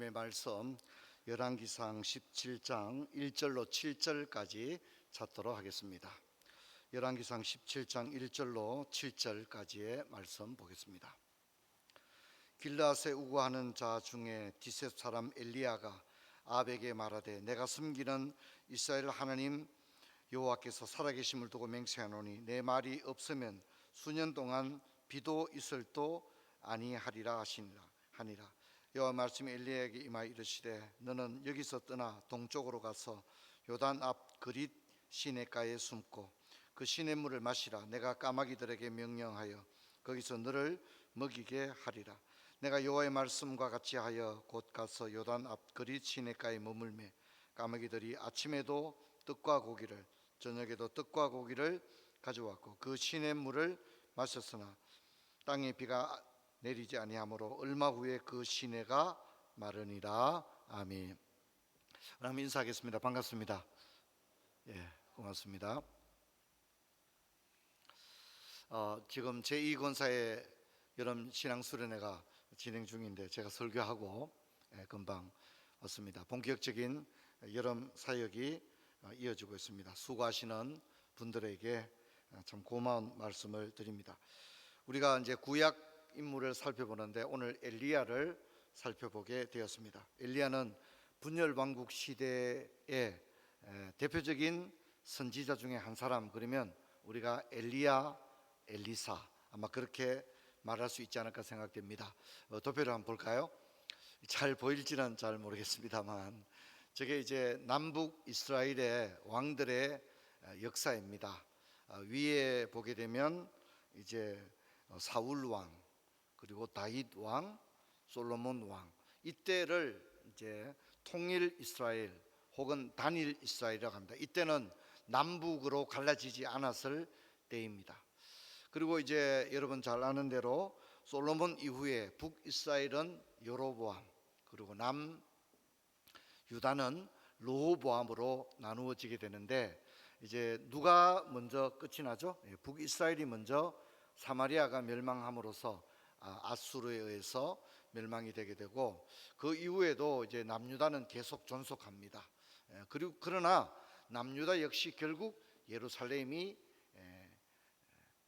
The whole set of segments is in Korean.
하나님의 말씀 열왕기상 17장 1절로 7절까지 찾도록 하겠습니다. 열왕기상 17장 1절로 7절까지의 말씀 보겠습니다. 길르앗에 우거하는 자 중에 디셋 사람 엘리야가 아합에게 말하되 내가 섬기는 이스라엘 하나님 여호와께서 살아계심을 두고 맹세하노니 내 말이 없으면 수년 동안 비도 이슬도 아니하리라 하니라. 여호와 말씀이 엘리야에게 임하여 이르시되 너는 여기서 떠나 동쪽으로 가서 요단 앞 그릿 시내가에 숨고 그 시냇물을 마시라. 내가 까마귀들에게 명령하여 거기서 너를 먹이게 하리라. 내가 여호와의 말씀과 같이 하여 곧 가서 요단 앞 그릿 시내가에 머물매 까마귀들이 아침에도 떡과 고기를 저녁에도 떡과 고기를 가져왔고 그 시냇물을 마셨으나 땅에 비가 내리지 아니하므로 얼마 후에 그 시내가 마르니라. 아멘. 그럼 인사하겠습니다. 반갑습니다. 고맙습니다. 지금 제2권사의 여름 신앙수련회가 진행 중인데 제가 설교하고 금방 왔습니다. 본격적인 여름 사역이 이어지고 있습니다. 수고하시는 분들에게 참 고마운 말씀을 드립니다. 우리가 이제 구약 인물을 살펴보는데 오늘 엘리야를 살펴보게 되었습니다. 엘리야는 분열 왕국 시대의 대표적인 선지자 중에 한 사람, 그러면 우리가 엘리야, 엘리사 아마 그렇게 말할 수 있지 않을까 생각됩니다. 도표를 한번 볼까요? 잘 보일지는 잘 모르겠습니다만 저게 이제 남북 이스라엘의 왕들의 역사입니다. 위에 보게 되면 이제 사울 왕, 그리고 다윗 왕, 솔로몬 왕, 이때를 이제 통일 이스라엘 혹은 단일 이스라엘이라고 합니다. 이때는 남북으로 갈라지지 않았을 때입니다. 그리고 이제 여러분 잘 아는 대로 솔로몬 이후에 북이스라엘은 여로보암, 그리고 남유다는 르호보암으로 나누어지게 되는데 이제 누가 먼저 끝이 나죠? 북이스라엘이 먼저 사마리아가 멸망함으로써 아수르에 의해서 멸망이 되게 되고 그 이후에도 이제 남유다는 계속 존속합니다. 그리고 그러나 남유다 역시 결국 예루살렘이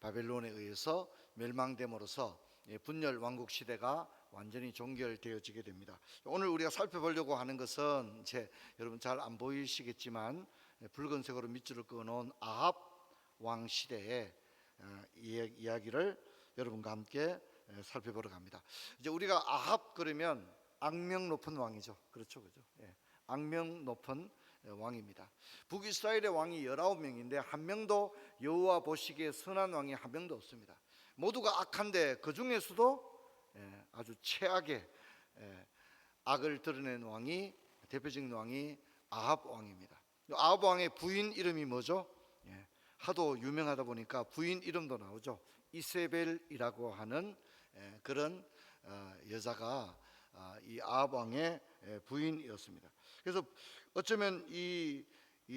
바벨론에 의해서 멸망됨으로써 분열 왕국 시대가 완전히 종결되어지게 됩니다. 오늘 우리가 살펴보려고 하는 것은 이제 여러분 잘 안 보이시겠지만 붉은색으로 밑줄을 그어놓은 아합 왕 시대의 이야기를 여러분과 함께 살펴보러 갑니다. 이제 우리가 아합 그러면 악명 높은 왕이죠. 그렇죠, 그죠? 악명 높은 왕입니다. 북이스라엘의 왕이 19명인데 한 명도 여호와 보시기에 선한 왕이 한 명도 없습니다. 모두가 악한데 그 중에서도 아주 최악의 악을 드러낸 왕이, 대표적인 왕이 아합 왕입니다. 아합 왕의 부인 이름이 뭐죠? 하도 유명하다 보니까 부인 이름도 나오죠. 이세벨이라고 하는 그런 여자가 이 아합 왕의 부인이었습니다. 그래서 어쩌면 이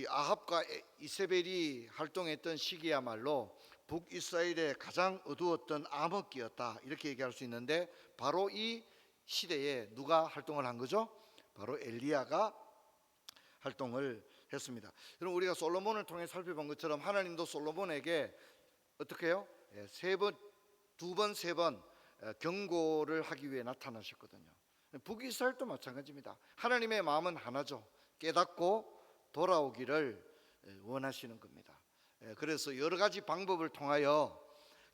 아합과 이세벨이 활동했던 시기야말로 북이스라엘의 가장 어두웠던 암흑기였다, 이렇게 얘기할 수 있는데 바로 이 시대에 누가 활동을 한 거죠? 바로 엘리야가 활동을 했습니다. 여러분 우리가 솔로몬을 통해 살펴본 것처럼 하나님도 솔로몬에게 어떻게 해요? 두 번, 세 번 경고를 하기 위해 나타나셨거든요. 북이스라엘도 마찬가지입니다. 하나님의 마음은 하나죠. 깨닫고 돌아오기를 원하시는 겁니다. 그래서 여러 가지 방법을 통하여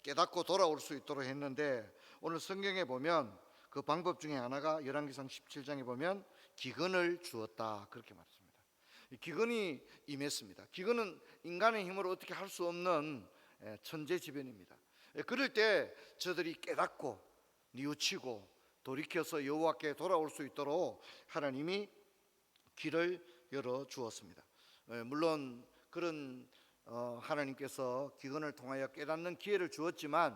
깨닫고 돌아올 수 있도록 했는데 오늘 성경에 보면 그 방법 중에 하나가 열왕기상 17장에 보면 기근을 주었다, 그렇게 말했습니다. 기근이 임했습니다. 기근은 인간의 힘으로 어떻게 할 수 없는 천재지변입니다. 그럴 때 저들이 깨닫고 뉘우치고 돌이켜서 여호와께 돌아올 수 있도록 하나님이 길을 열어 주었습니다. 물론 그런 하나님께서 기근을 통하여 깨닫는 기회를 주었지만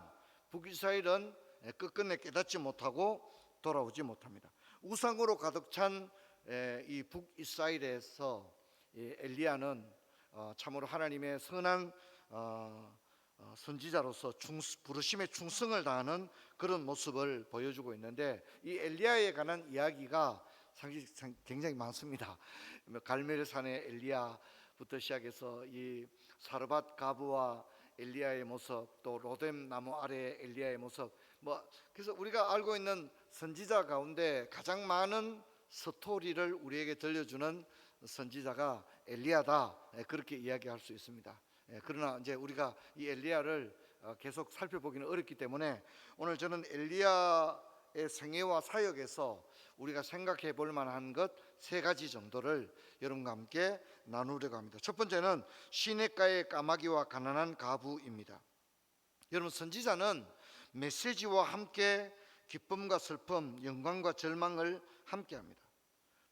북이스라엘은 끝끝내 깨닫지 못하고 돌아오지 못합니다. 우상으로 가득 찬 이 북이스라엘에서 엘리야는 참으로 하나님의 선한 선지자로서 부르심에 충성을 다하는 그런 모습을 보여주고 있는데 이 엘리야에 관한 이야기가 굉장히 많습니다. 갈멜산의 엘리야부터 시작해서 이 사르밧 가브와 엘리야의 모습, 또 로뎀 나무 아래의 엘리야의 모습, 그래서 우리가 알고 있는 선지자 가운데 가장 많은 스토리를 우리에게 들려주는 선지자가 엘리야다, 그렇게 이야기할 수 있습니다. 그러나 이제 우리가 이 엘리야를 계속 살펴보기는 어렵기 때문에 오늘 저는 엘리야의 생애와 사역에서 우리가 생각해 볼 만한 것 세 가지 정도를 여러분과 함께 나누려고 합니다. 첫 번째는 시냇가의 까마귀와 가난한 가부입니다. 여러분, 선지자는 메시지와 함께 기쁨과 슬픔, 영광과 절망을 함께합니다.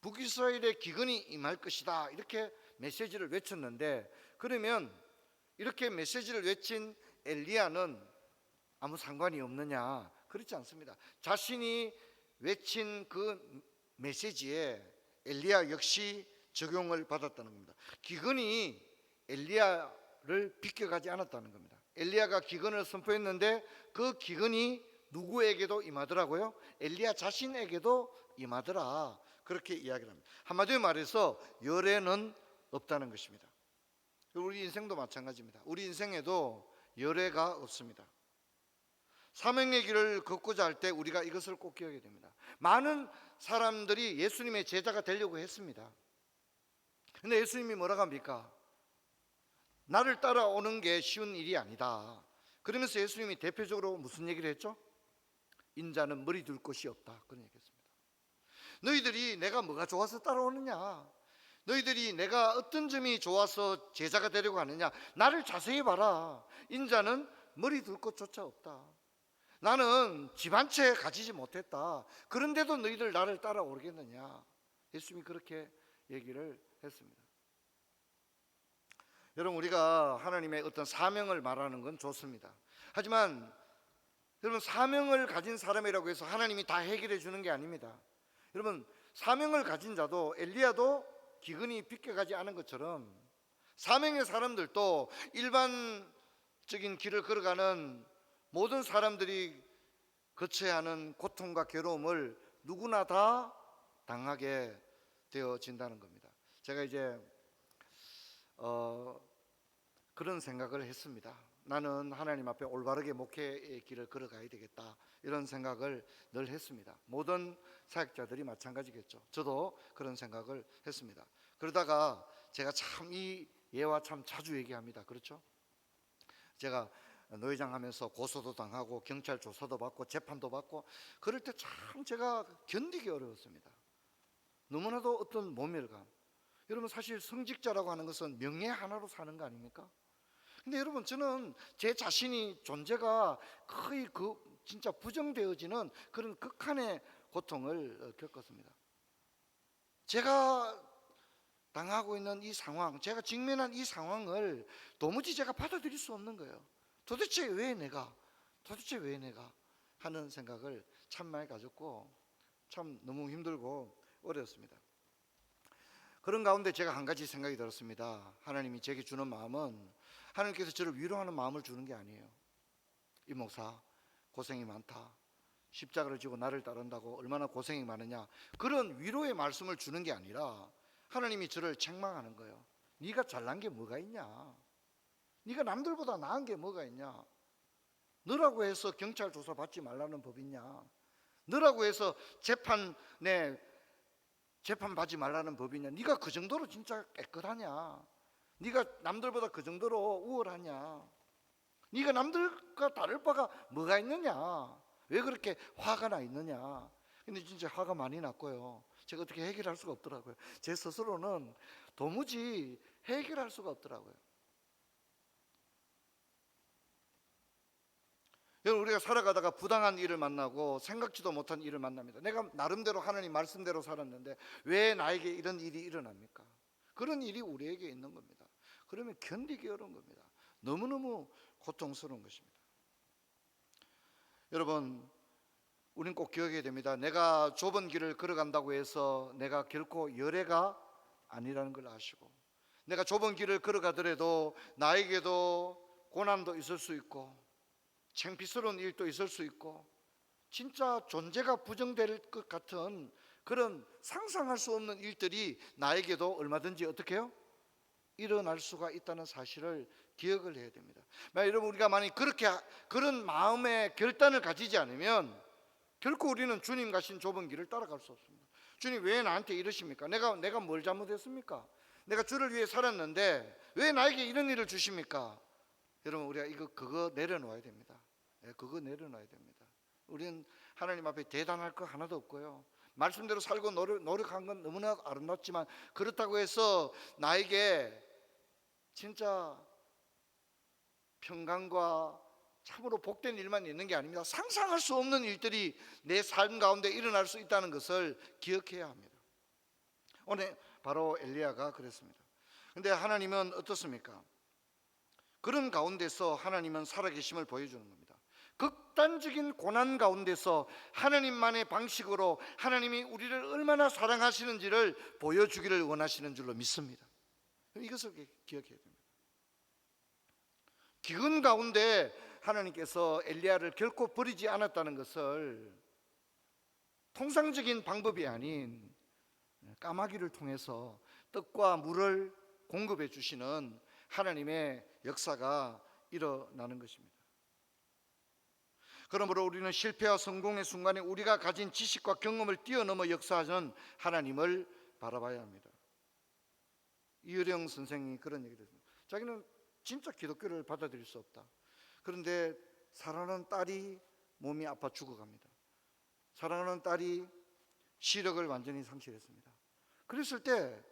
북이스라엘의 기근이 임할 것이다, 이렇게 메시지를 외쳤는데, 그러면 이렇게 메시지를 외친 엘리야는 아무 상관이 없느냐? 그렇지 않습니다. 자신이 외친 그 메시지에 엘리야 역시 적용을 받았다는 겁니다. 기근이 엘리야를 비껴가지 않았다는 겁니다. 엘리야가 기근을 선포했는데 그 기근이 누구에게도 임하더라고요? 엘리야 자신에게도 임하더라, 그렇게 이야기를 합니다. 한마디로 말해서 열애는 없다는 것입니다. 우리 인생도 마찬가지입니다. 우리 인생에도 열애가 없습니다. 사명의 길을 걷고자 할 때 우리가 이것을 꼭 기억해야 됩니다. 많은 사람들이 예수님의 제자가 되려고 했습니다. 근데 예수님이 뭐라고 합니까? 나를 따라오는 게 쉬운 일이 아니다. 그러면서 예수님이 대표적으로 무슨 얘기를 했죠? 인자는 머리 둘 곳이 없다, 그런 얘기했습니다. 너희들이 내가 뭐가 좋아서 따라오느냐, 너희들이 내가 어떤 점이 좋아서 제자가 되려고 하느냐, 나를 자세히 봐라. 인자는 머리 둘 곳조차 없다. 나는 집 한 채 가지지 못했다. 그런데도 너희들 나를 따라오겠느냐. 예수님이 그렇게 얘기를 했습니다. 여러분, 우리가 하나님의 어떤 사명을 말하는 건 좋습니다. 하지만 여러분, 사명을 가진 사람이라고 해서 하나님이 다 해결해 주는 게 아닙니다. 여러분, 사명을 가진 자도, 엘리야도 기근이 비껴가지 않은 것처럼 사명의 사람들도 일반적인 길을 걸어가는 모든 사람들이 거쳐야 하는 고통과 괴로움을 누구나 다 당하게 되어진다는 겁니다. 제가 이제 그런 생각을 했습니다. 나는 하나님 앞에 올바르게 목회의 길을 걸어가야 되겠다, 이런 생각을 늘 했습니다. 모든 사역자들이 마찬가지겠죠. 저도 그런 생각을 했습니다. 그러다가 제가 참 이 예와 참 자주 얘기합니다. 그렇죠? 제가 노회장 하면서 고소도 당하고 경찰 조사도 받고 재판도 받고 그럴 때 참 제가 견디기 어려웠습니다. 너무나도 어떤 모멸감. 여러분, 사실 성직자라고 하는 것은 명예 하나로 사는 거 아닙니까? 근데 여러분, 저는 제 자신이 존재가 거의 진짜 부정되어지는 그런 극한의 고통을 겪었습니다. 제가 당하고 있는 이 상황, 제가 직면한 이 상황을 도무지 제가 받아들일 수 없는 거예요. 도대체 왜 내가 하는 생각을 참 많이 가졌고 참 너무 힘들고 어려웠습니다. 그런 가운데 제가 한 가지 생각이 들었습니다. 하나님이 제게 주는 마음은 하나님께서 저를 위로하는 마음을 주는 게 아니에요. 이 목사 고생이 많다, 십자가를 지고 나를 따른다고 얼마나 고생이 많으냐, 그런 위로의 말씀을 주는 게 아니라 하나님이 저를 책망하는 거예요. 네가 잘난 게 뭐가 있냐, 네가 남들보다 나은 게 뭐가 있냐, 너라고 해서 경찰 조사 받지 말라는 법 있냐, 너라고 해서 재판 받지 말라는 법이냐, 네가 그 정도로 진짜 깨끗하냐, 네가 남들보다 그 정도로 우월하냐, 네가 남들과 다를 바가 뭐가 있느냐, 왜 그렇게 화가 나 있느냐. 근데 진짜 화가 많이 났고요. 제가 어떻게 해결할 수가 없더라고요. 제 스스로는 도무지 해결할 수가 없더라고요. 여러분, 우리가 살아가다가 부당한 일을 만나고 생각지도 못한 일을 만납니다. 내가 나름대로 하나님 말씀대로 살았는데 왜 나에게 이런 일이 일어납니까? 그런 일이 우리에게 있는 겁니다. 그러면 견디기 어려운 겁니다. 너무너무 고통스러운 것입니다. 여러분, 우린 꼭 기억해야 됩니다. 내가 좁은 길을 걸어간다고 해서 내가 결코 열애가 아니라는 걸 아시고, 내가 좁은 길을 걸어가더라도 나에게도 고난도 있을 수 있고 창피스러운 일도 있을 수 있고 진짜 존재가 부정될 것 같은 그런 상상할 수 없는 일들이 나에게도 얼마든지 어떻게 해요? 일어날 수가 있다는 사실을 기억을 해야 됩니다. 여러분, 우리가 만약 그런 마음의 결단을 가지지 않으면 결코 우리는 주님 가신 좁은 길을 따라갈 수 없습니다. 주님 왜 나한테 이러십니까? 내가 뭘 잘못했습니까? 내가 주를 위해 살았는데 왜 나에게 이런 일을 주십니까? 여러분, 우리가 그거 내려놓아야 됩니다. 그거 내려놔야 됩니다. 우리는 하나님 앞에 대단할 거 하나도 없고요. 말씀대로 살고 노력한 건 너무나 아름답지만 그렇다고 해서 나에게 진짜 평강과 참으로 복된 일만 있는 게 아닙니다. 상상할 수 없는 일들이 내 삶 가운데 일어날 수 있다는 것을 기억해야 합니다. 오늘 바로 엘리야가 그랬습니다. 근데 하나님은 어떻습니까? 그런 가운데서 하나님은 살아계심을 보여주는 겁니다. 극단적인 고난 가운데서 하나님만의 방식으로 하나님이 우리를 얼마나 사랑하시는지를 보여주기를 원하시는 줄로 믿습니다. 이것을 기억해야 됩니다. 기근 가운데 하나님께서 엘리야를 결코 버리지 않았다는 것을 통상적인 방법이 아닌 까마귀를 통해서 떡과 물을 공급해 주시는 하나님의 역사가 일어나는 것입니다. 그러므로 우리는 실패와 성공의 순간에 우리가 가진 지식과 경험을 뛰어넘어 역사하는 하나님을 바라봐야 합니다. 이효령 선생이 그런 얘기를 했습니다. 자기는 진짜 기독교를 받아들일 수 없다. 그런데 사랑하는 딸이 몸이 아파 죽어갑니다. 사랑하는 딸이 시력을 완전히 상실했습니다. 그랬을 때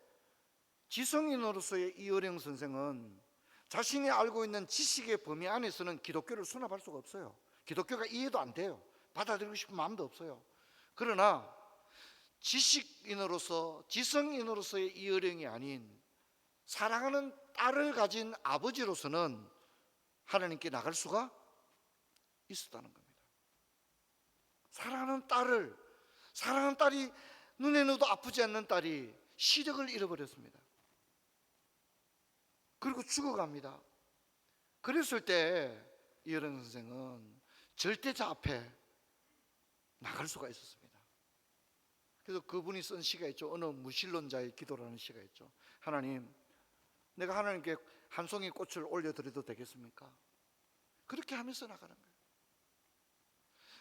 지성인으로서의 이효령 선생은 자신이 알고 있는 지식의 범위 안에서는 기독교를 수납할 수가 없어요. 기독교가 이해도 안 돼요. 받아들이고 싶은 마음도 없어요. 그러나 지식인으로서 지성인으로서의 이효령이 아닌 사랑하는 딸을 가진 아버지로서는 하나님께 나갈 수가 있었다는 겁니다. 사랑하는 딸이 눈에 넣어도 아프지 않는 딸이 시력을 잃어버렸습니다. 그리고 죽어갑니다. 그랬을 때 이효령 선생은 절대자 앞에 나갈 수가 있었습니다. 그래서 그분이 쓴 시가 있죠. 어느 무신론자의 기도라는 시가 있죠. 하나님, 내가 하나님께 한 송이 꽃을 올려드려도 되겠습니까? 그렇게 하면서 나가는 거예요.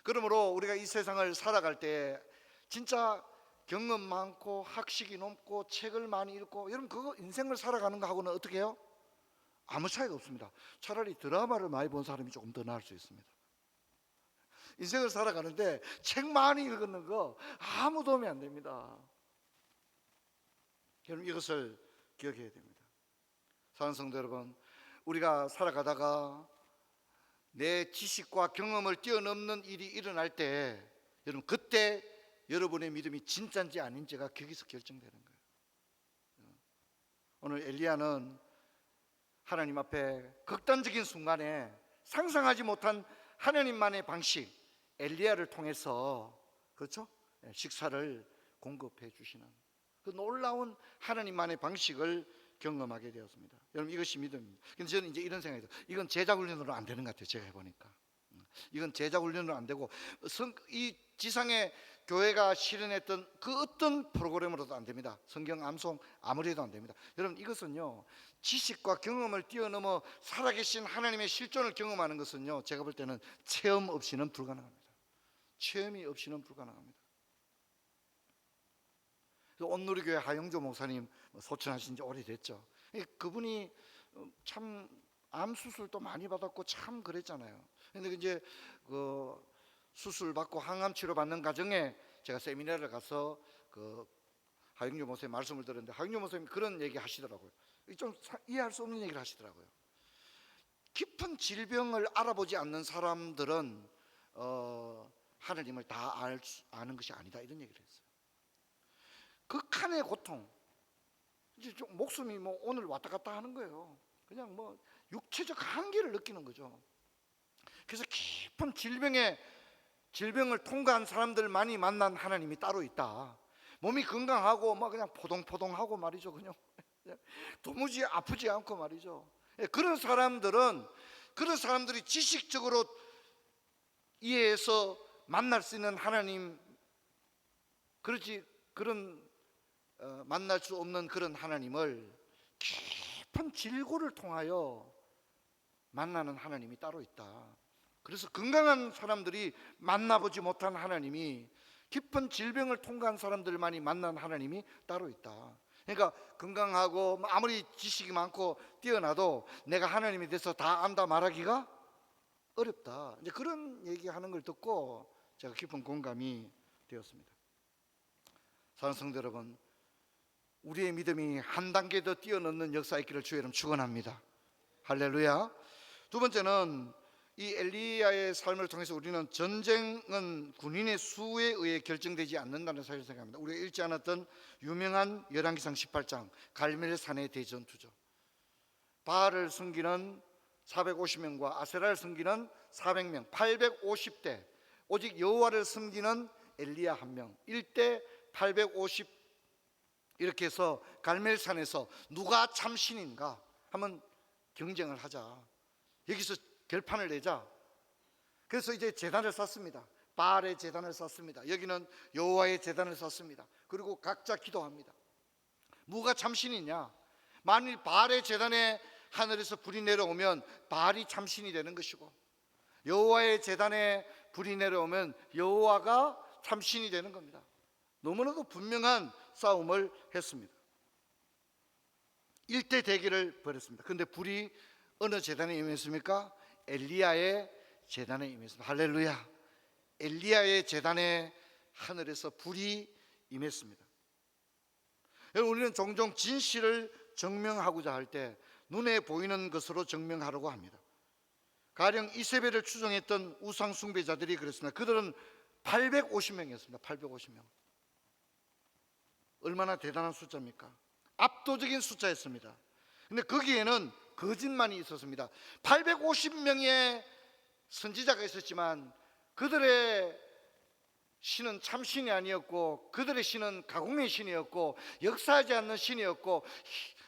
그러므로 우리가 이 세상을 살아갈 때 진짜 경험 많고 학식이 높고 책을 많이 읽고 여러분 그거 인생을 살아가는 거하고는 어떻게 해요? 아무 차이가 없습니다. 차라리 드라마를 많이 본 사람이 조금 더 나을 수 있습니다. 인생을 살아가는데 책 많이 읽는 거 아무 도움이 안 됩니다. 여러분 이것을 기억해야 됩니다. 사랑하는 성도 여러분, 우리가 살아가다가 내 지식과 경험을 뛰어넘는 일이 일어날 때 여러분 그때 여러분의 믿음이 진짜인지 아닌지가 거기서 결정되는 거예요. 오늘 엘리야는 하나님 앞에 극단적인 순간에 상상하지 못한 하나님만의 방식 엘리야를 통해서 그렇죠? 식사를 공급해 주시는 그 놀라운 하나님만의 방식을 경험하게 되었습니다. 여러분 이것이 믿음입니다. 근데 저는 이제 이런 생각이 들어요. 이건 제자 훈련으로 안 되는 것 같아요. 제가 해보니까 이건 제자 훈련으로 안 되고 이 지상의 교회가 실현했던 그 어떤 프로그램으로도 안 됩니다. 성경 암송 아무리 해도 안 됩니다. 여러분 이것은요 지식과 경험을 뛰어넘어 살아계신 하나님의 실존을 경험하는 것은요 제가 볼 때는 체험 없이는 불가능합니다. 체험이 없이는 불가능합니다. 온누리교회 하영조 목사님 소천하신 지 오래됐죠. 그분이 참 암 수술도 많이 받았고 참 그랬잖아요. 근데 이제 그 수술 받고 항암 치료 받는 과정에 제가 세미나를 가서 그 하영조 목사님 말씀을 들었는데 하영조 목사님이 그런 얘기 하시더라고요. 좀 이해할 수 없는 얘기를 하시더라고요. 깊은 질병을 알아보지 않는 사람들은 하나님을 다 아는 것이 아니다 이런 얘기를 했어요. 극한의 고통, 이제 좀 목숨이 뭐 오늘 왔다 갔다 하는 거예요. 그냥 뭐 육체적 한계를 느끼는 거죠. 그래서 깊은 질병을 통과한 사람들만이 만난 하나님이 따로 있다. 몸이 건강하고 막 그냥 포동포동하고 말이죠. 그냥 도무지 아프지 않고 말이죠. 그런 사람들이 지식적으로 이해해서 만날 수 있는 하나님, 그렇지 그런 만날 수 없는 그런 하나님을 깊은 질고를 통하여 만나는 하나님이 따로 있다. 그래서 건강한 사람들이 만나보지 못한 하나님이, 깊은 질병을 통과한 사람들만이 만난 하나님이 따로 있다. 그러니까 건강하고 아무리 지식이 많고 뛰어나도 내가 하나님에 대해서 다 안다 말하기가 어렵다. 이제 그런 얘기하는 걸 듣고 제가 깊은 공감이 되었습니다. 사랑하는 성도 여러분, 우리의 믿음이 한 단계 더 뛰어넘는 역사 있기를 주의 이름 축원합니다. 할렐루야. 두 번째는 이 엘리야의 삶을 통해서 우리는 전쟁은 군인의 수에 의해 결정되지 않는다는 사실을 생각합니다. 우리가 읽지 않았던 유명한 열왕기상 18장 갈멜산의 대전투죠. 바알을 섬기는 450명과 아세라를 섬기는 400명, 850대, 오직 여호와를 섬기는 엘리야 1명, 1대 850, 이렇게 해서 갈멜산에서 누가 참신인가 한번 경쟁을 하자, 여기서 결판을 내자. 그래서 이제 제단을 쌓습니다. 바알의 제단을 쌓습니다. 여기는 여호와의 제단을 쌓습니다. 그리고 각자 기도합니다. 누가 참신이냐? 만일 바알의 제단에 하늘에서 불이 내려오면 바알이 참신이 되는 것이고, 여호와의 제단에 불이 내려오면 여호와가 참신이 되는 겁니다. 너무나도 분명한 싸움을 했습니다. 1대 대결을 벌였습니다. 그런데 불이 어느 제단에 임했습니까? 엘리야의 제단에 임했습니다. 할렐루야. 엘리야의 제단에 하늘에서 불이 임했습니다. 여러분, 우리는 종종 진실을 증명하고자 할 때 눈에 보이는 것으로 증명하려고 합니다. 가령 이세벨을 추종했던 우상 숭배자들이 그랬습니다. 그들은 850명이었습니다. 850명. 얼마나 대단한 숫자입니까? 압도적인 숫자였습니다. 그런데 거기에는 거짓만이 있었습니다. 850명의 선지자가 있었지만 그들의 신은 참신이 아니었고, 그들의 신은 가공의 신이었고, 역사하지 않는 신이었고,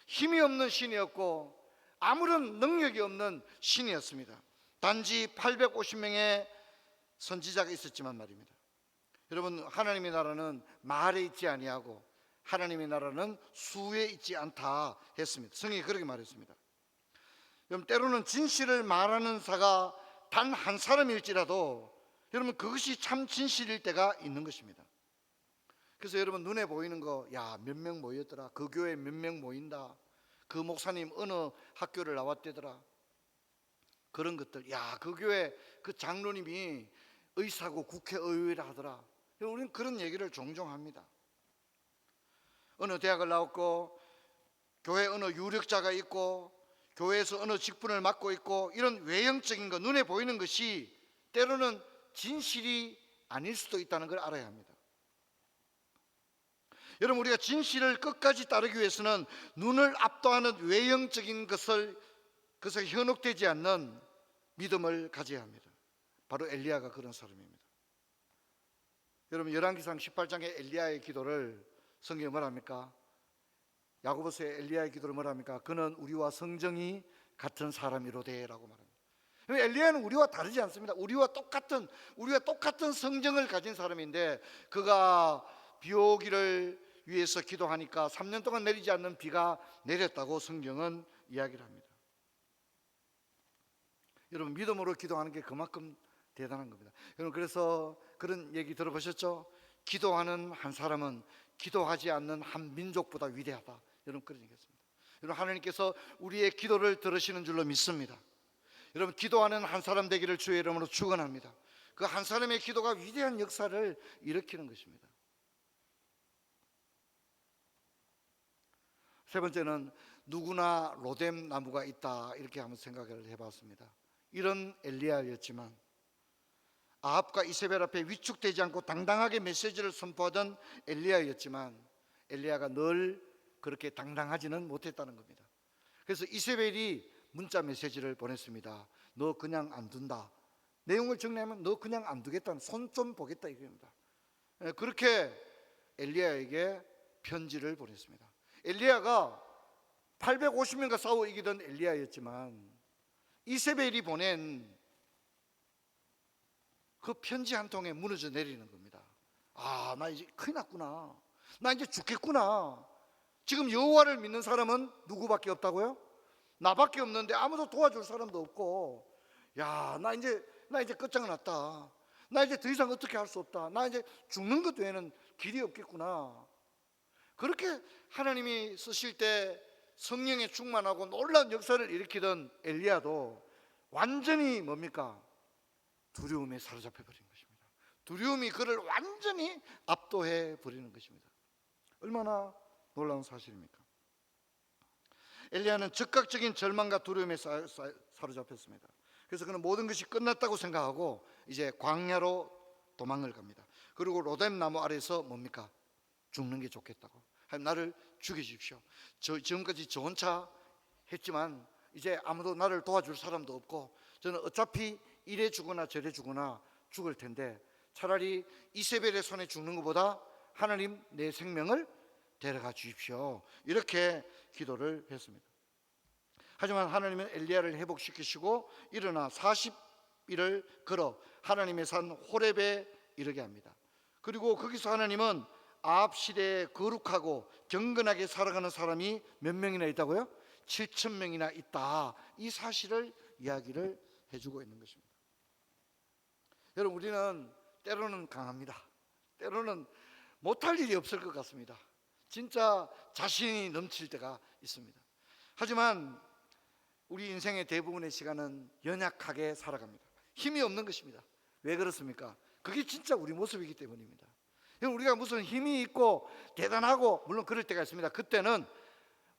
힘이 없는 신이었고, 아무런 능력이 없는 신이었습니다. 단지 850명의 선지자가 있었지만 말입니다. 여러분, 하나님의 나라는 말에 있지 아니하고 하나님의 나라는 수에 있지 않다 했습니다. 성경이 그렇게 말했습니다. 여러분, 때로는 진실을 말하는 자가 단 한 사람일지라도 여러분, 그것이 참 진실일 때가 있는 것입니다. 그래서 여러분, 눈에 보이는 거, 야, 몇 명 모였더라, 그 교회 몇 명 모인다, 그 목사님 어느 학교를 나왔대더라, 그런 것들, 야, 그 교회 그 장로님이 의사고 국회의원이라 하더라. 우리는 그런 얘기를 종종 합니다. 어느 대학을 나왔고, 교회 어느 유력자가 있고, 교회에서 어느 직분을 맡고 있고, 이런 외형적인 것, 눈에 보이는 것이 때로는 진실이 아닐 수도 있다는 걸 알아야 합니다. 여러분, 우리가 진실을 끝까지 따르기 위해서는 눈을 압도하는 외형적인 것을, 그것에 현혹되지 않는 믿음을 가져야 합니다. 바로 엘리야가 그런 사람입니다. 여러분, 열왕기상 18장의 엘리야의 기도를 성경에 뭐라 합니까? 야고보서의 엘리야의 기도를 뭐라 합니까? 그는 우리와 성정이 같은 사람이로되 라고 말합니다. 엘리야는 우리와 다르지 않습니다. 우리와 똑같은 성정을 가진 사람인데, 그가 비 오기를 위해서 기도하니까 3년 동안 내리지 않는 비가 내렸다고 성경은 이야기를 합니다. 여러분, 믿음으로 기도하는 게 그만큼 대단한 겁니다. 여러분, 그래서 그런 얘기 들어보셨죠? 기도하는 한 사람은 기도하지 않는 한 민족보다 위대하다. 여러분, 그런 얘기했습니다. 여러분, 하나님께서 우리의 기도를 들으시는 줄로 믿습니다. 여러분, 기도하는 한 사람 되기를 주의 이름으로 축원합니다. 그 한 사람의 기도가 위대한 역사를 일으키는 것입니다. 세 번째는 누구나 로뎀 나무가 있다, 이렇게 한번 생각을 해봤습니다. 이런 엘리야였지만, 아합과 이세벨 앞에 위축되지 않고 당당하게 메시지를 선포하던 엘리야였지만, 엘리야가 늘 그렇게 당당하지는 못했다는 겁니다. 그래서 이세벨이 문자 메시지를 보냈습니다. 너 그냥 안 둔다. 내용을 정리하면 너 그냥 안 두겠다는, 손 좀 보겠다 이겁니다. 그렇게 엘리야에게 편지를 보냈습니다. 엘리야가 850명과 싸워 이기던 엘리야였지만, 이세벨이 보낸 그 편지 한 통에 무너져 내리는 겁니다. 아, 나 이제 큰일 났구나. 나 이제 죽겠구나. 지금 여호와를 믿는 사람은 누구밖에 없다고요? 나밖에 없는데 아무도 도와줄 사람도 없고, 야, 나 이제 끝장났다. 나 이제 더 이상 어떻게 할 수 없다. 나 이제 죽는 것 외에는 길이 없겠구나. 그렇게 하나님이 쓰실 때 성령에 충만하고 놀라운 역사를 일으키던 엘리야도 완전히 뭡니까? 두려움에 사로잡혀 버린 것입니다. 두려움이 그를 완전히 압도해 버리는 것입니다. 얼마나 놀라운 사실입니까? 엘리야는 즉각적인 절망과 두려움에 사로잡혔습니다. 그래서 그는 모든 것이 끝났다고 생각하고 이제 광야로 도망을 갑니다. 그리고 로뎀 나무 아래서 뭡니까? 죽는 게 좋겠다고. 나를 죽여주십시오. 지금까지 저 혼자 했지만 이제 아무도 나를 도와줄 사람도 없고, 저는 어차피 이래 죽거나 저래 죽거나 죽을 텐데 차라리 이세벨의 손에 죽는 것보다 하나님 내 생명을 데려가 주십시오. 이렇게 기도를 했습니다. 하지만 하나님은 엘리야를 회복시키시고 일어나 40일을 걸어 하나님의 산 호렙에 이르게 합니다. 그리고 거기서 하나님은 아합 시대에 거룩하고 경건하게 살아가는 사람이 몇 명이나 있다고요? 7,000명이나 있다. 이 사실을 이야기를 해주고 있는 것입니다. 여러분, 우리는 때로는 강합니다. 때로는 못할 일이 없을 것 같습니다. 진짜 자신이 넘칠 때가 있습니다. 하지만 우리 인생의 대부분의 시간은 연약하게 살아갑니다. 힘이 없는 것입니다. 왜 그렇습니까? 그게 진짜 우리 모습이기 때문입니다. 우리가 무슨 힘이 있고 대단하고, 물론 그럴 때가 있습니다. 그때는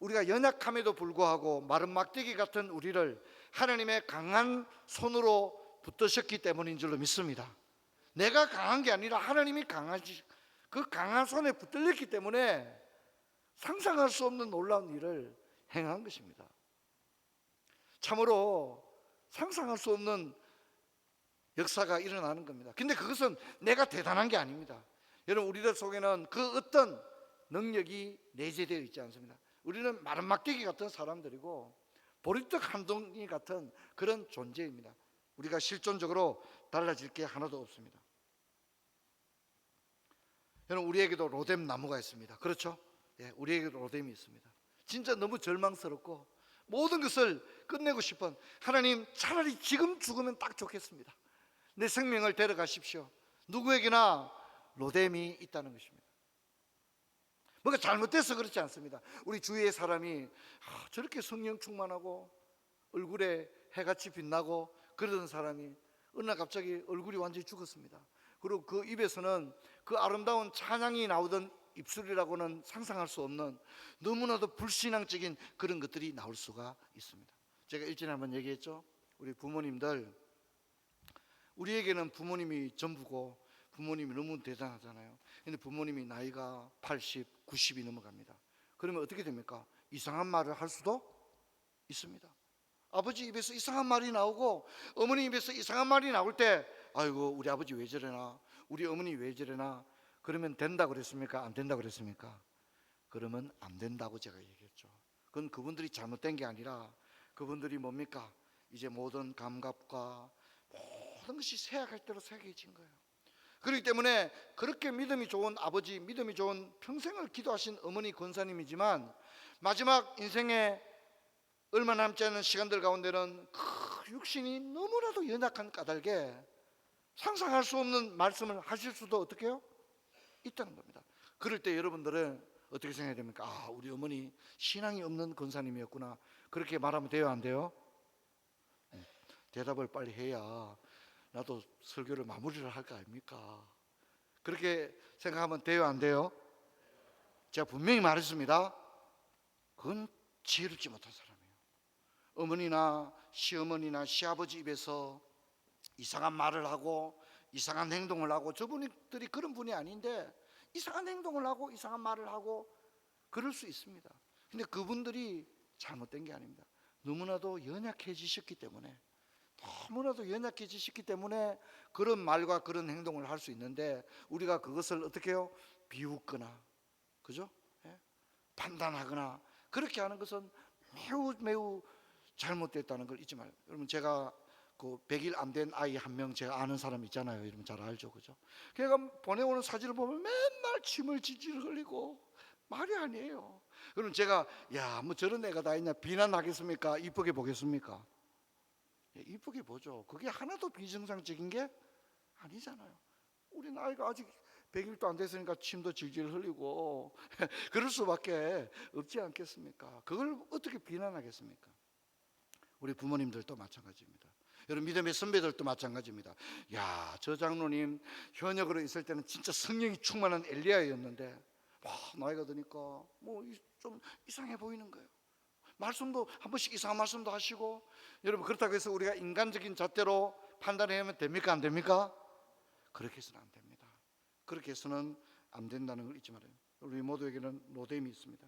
우리가 연약함에도 불구하고 마른 막대기 같은 우리를 하나님의 강한 손으로 붙드셨기 때문인 줄로 믿습니다. 내가 강한 게 아니라 하나님이 강하지, 그 강한 손에 붙들렸기 때문에 상상할 수 없는 놀라운 일을 행한 것입니다. 참으로 상상할 수 없는 역사가 일어나는 겁니다. 근데 그것은 내가 대단한 게 아닙니다. 여러분, 우리들 속에는 그 어떤 능력이 내재되어 있지 않습니다. 우리는 마른 막대기 같은 사람들이고 보리떡 한 덩이 같은 그런 존재입니다. 우리가 실존적으로 달라질 게 하나도 없습니다. 여러분, 우리에게도 로뎀 나무가 있습니다. 그렇죠? 예, 우리에게도 로뎀이 있습니다. 진짜 너무 절망스럽고 모든 것을 끝내고 싶은, 하나님 차라리 지금 죽으면 딱 좋겠습니다. 내 생명을 데려가십시오. 누구에게나 로뎀이 있다는 것입니다. 뭔가 잘못돼서 그렇지 않습니다. 우리 주위의 사람이 저렇게 성령 충만하고 얼굴에 해같이 빛나고 그러던 사람이 어느 날 갑자기 얼굴이 완전히 죽었습니다. 그리고 그 입에서는 그 아름다운 찬양이 나오던 입술이라고는 상상할 수 없는 너무나도 불신앙적인 그런 것들이 나올 수가 있습니다. 제가 일전에 한번 얘기했죠. 우리 부모님들, 우리에게는 부모님이 전부고 부모님이 너무 대단하잖아요. 근데 부모님이 나이가 80, 90이 넘어갑니다. 그러면 어떻게 됩니까? 이상한 말을 할 수도 있습니다. 아버지 입에서 이상한 말이 나오고 어머니 입에서 이상한 말이 나올 때, 아이고 우리 아버지 왜 저러나, 우리 어머니 왜 저러나. 그러면 된다고 그랬습니까? 안 된다고 그랬습니까? 그러면 안 된다고 제가 얘기했죠. 그건 그분들이 잘못된 게 아니라 그분들이 뭡니까? 이제 모든 감각과 모든 것이 쇠약할 대로 쇠약해진 거예요. 그렇기 때문에 그렇게 믿음이 좋은 아버지, 믿음이 좋은 평생을 기도하신 어머니 권사님이지만 마지막 인생에 얼마 남지 않은 시간들 가운데는 그 육신이 너무나도 연약한 까닭에 상상할 수 없는 말씀을 하실 수도 어떻게 해요? 있다는 겁니다. 그럴 때 여러분들은 어떻게 생각해야 됩니까? 아, 우리 어머니 신앙이 없는 권사님이었구나. 그렇게 말하면 돼요, 안 돼요? 대답을 빨리 해야 나도 설교를 마무리를 할 거 아닙니까? 그렇게 생각하면 돼요, 안 돼요? 제가 분명히 말했습니다. 그건 지혜롭지 못한 사람이에요. 어머니나 시어머니나 시아버지 입에서 이상한 말을 하고 이상한 행동을 하고, 저분들이 그런 분이 아닌데 이상한 행동을 하고 이상한 말을 하고 그럴 수 있습니다. 근데 그분들이 잘못된 게 아닙니다. 너무나도 연약해지셨기 때문에, 너무나도 연약해지셨기 때문에 그런 말과 그런 행동을 할 수 있는데, 우리가 그것을 어떻게 해요? 비웃거나, 그죠? 예? 판단하거나 그렇게 하는 것은 매우 매우 잘못됐다는 걸 잊지 말아요. 여러분, 제가 그 100일 안 된 아이 한 명 제가 아는 사람 있잖아요. 여러분 잘 알죠, 그죠? 걔가 보내오는 사진을 보면 맨날 침을 질질 흘리고 말이 아니에요. 그럼 제가 야, 뭐 저런 애가 다 있냐 비난하겠습니까? 이쁘게 보겠습니까? 예, 이쁘게 보죠. 그게 하나도 비정상적인 게 아니잖아요. 우리 나이가 아직 100일도 안 됐으니까 침도 질질 흘리고 그럴 수밖에 없지 않겠습니까? 그걸 어떻게 비난하겠습니까? 우리 부모님들도 마찬가지입니다. 여러분 믿음의 선배들도 마찬가지입니다. 야, 저 장로님 현역으로 있을 때는 진짜 성령이 충만한 엘리야였는데 나이가 드니까 뭐 좀 이상해 보이는 거예요. 말씀도 한 번씩 이상한 말씀도 하시고. 여러분 그렇다고 해서 우리가 인간적인 잣대로 판단하면 됩니까? 안 됩니까? 그렇게 해서는 안 됩니다. 그렇게 해서는 안 된다는 걸 잊지 말아요. 우리 모두에게는 로뎀이 있습니다.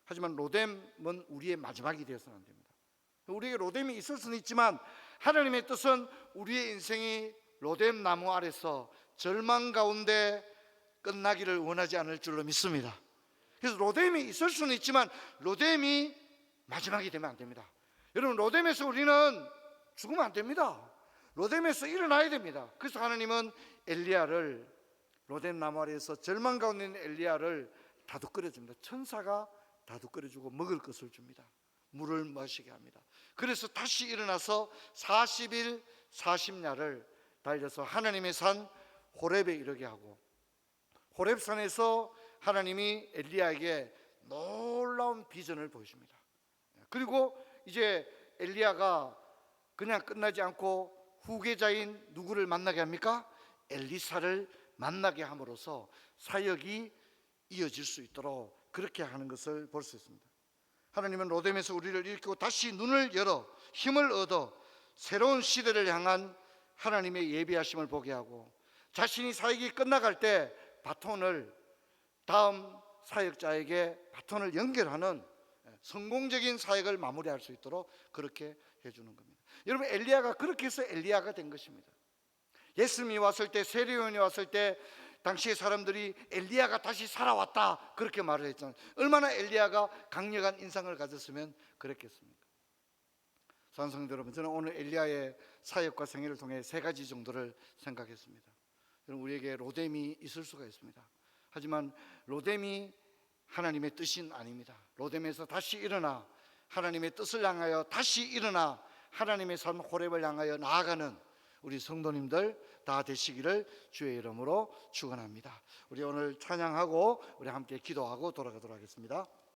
하지만 로뎀은 우리의 마지막이 되어서는 안 됩니다. 우리에게 로뎀이 있을 수는 있지만 하나님의 뜻은 우리의 인생이 로뎀 나무 아래서 절망 가운데 끝나기를 원하지 않을 줄로 믿습니다. 그래서 로뎀이 있을 수는 있지만 로뎀이 마지막이 되면 안 됩니다. 여러분 로뎀에서 우리는 죽으면 안 됩니다. 로뎀에서 일어나야 됩니다. 그래서 하나님은 엘리야를 로뎀 나무 아래에서 절망 가운데 있는 엘리야를 다독거려 줍니다. 천사가 다독거려 주고 먹을 것을 줍니다. 물을 마시게 합니다. 그래서 다시 일어나서 40일 40야를 달려서 하나님의 산 호렙에 이르게 하고, 호렙산에서 하나님이 엘리야에게 놀라운 비전을 보여줍니다. 그리고 이제 엘리야가 그냥 끝나지 않고 후계자인 누구를 만나게 합니까? 엘리사를 만나게 함으로써 사역이 이어질 수 있도록 그렇게 하는 것을 볼 수 있습니다. 하나님은 로뎀에서 우리를 일으키고 다시 눈을 열어 힘을 얻어 새로운 시대를 향한 하나님의 예비하심을 보게 하고, 자신이 사역이 끝나갈 때 바톤을 다음 사역자에게 바톤을 연결하는 성공적인 사역을 마무리할 수 있도록 그렇게 해주는 겁니다. 여러분 엘리야가 그렇게 해서 엘리야가 된 것입니다. 예수님이 왔을 때, 세례요한이 왔을 때 당시의 사람들이 엘리야가 다시 살아왔다 그렇게 말을 했잖아요. 얼마나 엘리야가 강력한 인상을 가졌으면 그랬겠습니까? 사랑하는 성도 여러분, 저는 오늘 엘리야의 사역과 생애를 통해 세 가지 정도를 생각했습니다. 우리에게 로뎀이 있을 수가 있습니다. 하지만 로뎀이 하나님의 뜻은 아닙니다. 로뎀에서 다시 일어나 하나님의 뜻을 향하여 다시 일어나 하나님의 삶 호렙을 향하여 나아가는 우리 성도님들 다 되시기를 주의 이름으로 축원합니다. 우리 오늘 찬양하고 우리 함께 기도하고 돌아가도록 하겠습니다.